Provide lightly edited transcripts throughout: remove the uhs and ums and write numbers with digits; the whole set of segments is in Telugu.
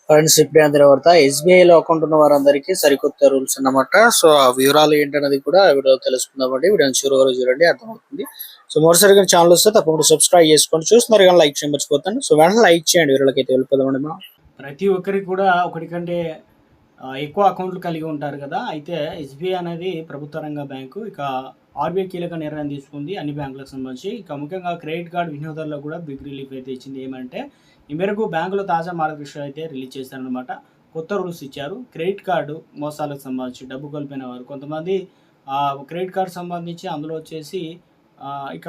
ఫ్రెండ్స్ ఇప్పుడే అందరి వార్త ఎస్బీఐలో అకౌంట్ ఉన్న వారందరికీ సరికొత్త రూల్స్ అన్నమాట. సో ఆ వివరాలు ఏంటన్నది కూడా వీడియో తెలుసుకుందామండి. వీడియో చివరి వరకు చూడండి, అర్థమవుతుంది. సో మరోసారిగా ఛానల్ వస్తే తప్పకుండా సబ్స్క్రైబ్ చేసుకోండి. చూస్తున్నారు కానీ లైక్ చేయడం మర్చిపోతాను. సో వెంటనే లైక్ చేయండి. వీళ్ళకి అయితే వెళ్ళిపోదామండి మనం. ప్రతి ఒక్కరికి కూడా ఒకటి కంటే ఎక్కువ అకౌంట్లు కలిగి ఉంటారు కదా. అయితే ఎస్బీఐ అనేది ప్రభుత్వ రంగ బ్యాంకు. ఇక ఆర్బీఐ కీలక నిర్ణయం తీసుకుంది అన్ని బ్యాంకులకు సంబంధించి. ఇక ముఖ్యంగా క్రెడిట్ కార్డు వినియోగదారులకు కూడా బిగ్ రిలీఫ్ అయితే ఇచ్చింది. ఏమంటే ఈ మేరకు బ్యాంకులు తాజా మార్గదర్శకాలు అయితే రిలీజ్ చేశారనమాట. కొత్త రూల్స్ ఇచ్చారు. క్రెడిట్ కార్డు మోసాలకు సంబంధించి డబ్బు కోల్పోయిన వారు కొంతమంది క్రెడిట్ కార్డు సంబంధించి అందులో వచ్చేసి ఇక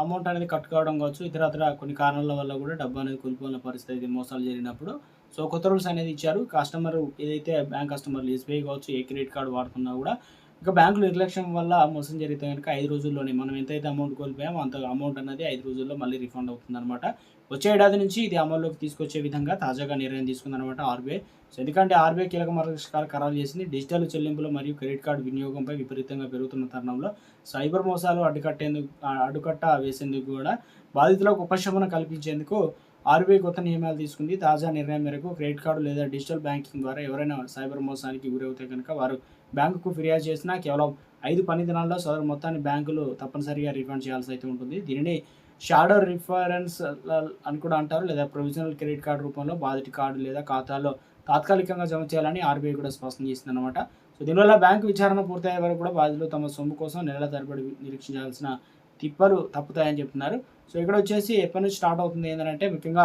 అమౌంట్ అనేది కట్ కావడం కావచ్చు, ఇతరత్ర కొన్ని కారణాల వల్ల కూడా డబ్బు అనేది కోల్పోయిన పరిస్థితి మోసాలు జరిగినప్పుడు. సో కొత్త రూల్స్ అనేది ఇచ్చారు. కస్టమర్ ఏదైతే బ్యాంక్ కస్టమర్లు ఎస్బీఐ కావచ్చు, ఏ క్రెడిట్ కార్డు వాడుతున్నా కూడా ఇక బ్యాంకులు నిర్లక్ష్యం వల్ల మోసం జరిగితే కనుక 5 రోజుల్లోనే మనం ఎంతైతే అమౌంట్ కోల్పోయామో అంత అమౌంట్ అనేది 5 రోజుల్లో మళ్ళీ రిఫండ్ అవుతుందన్నమాట. వచ్చే ఏడాది నుంచి ఇది అమల్లోకి తీసుకొచ్చే విధంగా తాజాగా నిర్ణయం తీసుకుందన్నమాట ఆర్బీఐ. సో ఎందుకంటే ఆర్బీఐ కీలక మార్గదర్శకాలు ఖరారు చేసింది. డిజిటల్ చెల్లింపులు మరియు క్రెడిట్ కార్డు వినియోగంపై విపరీతంగా పెరుగుతున్న తరుణంలో సైబర్ మోసాలు అడ్డుకట్ట వేసేందుకు కూడా బాధితులకు ఉపశమనం కల్పించేందుకు ఆర్బీఐ కొత్త నియమాలు తీసుకుంది. తాజా నిర్ణయం మేరకు క్రెడిట్ కార్డు లేదా డిజిటల్ బ్యాంకింగ్ ద్వారా ఎవరైనా సైబర్ మోసానికి గురవుతే కనుక వారు బ్యాంకుకు ఫిర్యాదు చేసినా కేవలం 5 పని దినాల్లో సదరు మొత్తాన్ని బ్యాంకులు తప్పనిసరిగా రిఫండ్ చేయాల్సి అయితే ఉంటుంది. దీనిని షాడో రిఫరెన్స్ అని కూడా అంటారు, లేదా ప్రొవిజనల్ క్రెడిట్ కార్డు రూపంలో బాధిత కార్డు లేదా ఖాతాలో తాత్కాలికంగా జమ చేయాలని ఆర్బీఐ కూడా స్పష్టం చేసింది అనమాట. సో దీనివల్ల బ్యాంకు విచారణ పూర్తయ్యే వరకు కూడా బాధితులు తమ సొమ్ము కోసం నెలల తరబడి నిరీక్షించాల్సిన తిప్పలు తప్పుతాయని చెప్తున్నారు. సో ఇక్కడ వచ్చేసి ఎప్పటి నుంచి స్టార్ట్ అవుతుంది ఏంటంటే ముఖ్యంగా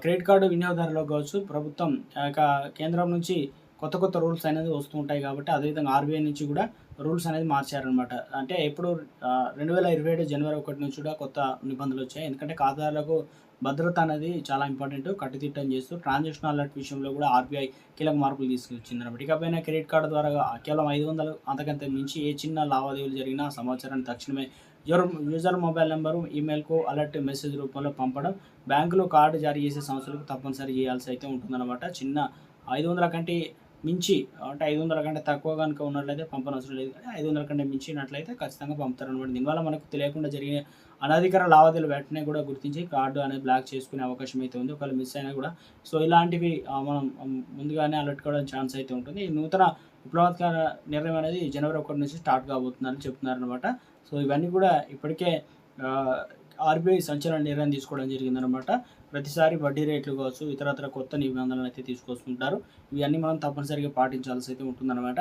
క్రెడిట్ కార్డు వినియోగదారులకు కావచ్చు, ప్రభుత్వం కేంద్రం నుంచి కొత్త రూల్స్ అనేది వస్తూ ఉంటాయి కాబట్టి, అదేవిధంగా ఆర్బీఐ నుంచి కూడా రూల్స్ అనేది మార్చారనమాట. అంటే ఎప్పుడు 2027 జనవరి 1 నుంచి కూడా కొత్త నిబంధనలు వచ్చాయి. ఎందుకంటే ఖాతాదారులకు భద్రత అనేది చాలా ఇంపార్టెంట్. కట్టుదిట్టం చేస్తూ ట్రాన్సాక్షన్ అలర్ట్ విషయంలో కూడా ఆర్బీఐ కీలక మార్పులు తీసుకొచ్చింది అనమాట. ఇకపైన క్రెడిట్ కార్డు ద్వారా కేవలం 500 అంతకంటే మించి ఏ చిన్న లావాదేవీలు జరిగినా సమాచారాన్ని తక్షణమే యూజర్ మొబైల్ నెంబరు, ఈమెయిల్కు అలర్ట్ మెసేజ్ రూపంలో పంపడం బ్యాంకులు కార్డు జారీ చేసే సంస్థలకు తప్పనిసరి చేయాల్సి అయితే ఉంటుందన్నమాట. చిన్న 500 కంటే మించి అంటే 500 కంటే తక్కువ కనుక ఉన్నట్లయితే పంపనవసరం లేదు, కానీ 500 కంటే మించినట్లయితే ఖచ్చితంగా పంపుతారనమాట. దీనివల్ల మనకు తెలియకుండా జరిగిన అనధికార లావాదేవీలు వెంటనే కూడా గుర్తించి కార్డు అనేది బ్లాక్ చేసుకునే అవకాశం అయితే ఉంది. ఒకవేళ మిస్ అయినా కూడా సో ఇలాంటివి మనం ముందుగానే అలర్ట్ కావడానికి ఛాన్స్ అయితే ఉంటుంది. ఈ నూతన విప్లవాత్మక నిర్ణయం అనేది జనవరి 1 నుంచి స్టార్ట్ కాబోతుందని చెప్తున్నారనమాట. సో ఇవన్నీ కూడా ఇప్పటికే ఆర్బీఐ సంచలన నిర్ణయం తీసుకోవడం జరిగిందనమాట. ప్రతిసారి వడ్డీ రేట్లు కావచ్చు, ఇతరత్ర కొత్త నిబంధనలు అయితే తీసుకొస్తుంటారు. ఇవన్నీ మనం తప్పనిసరిగా పాటించాల్సి అయితే ఉంటుందన్నమాట.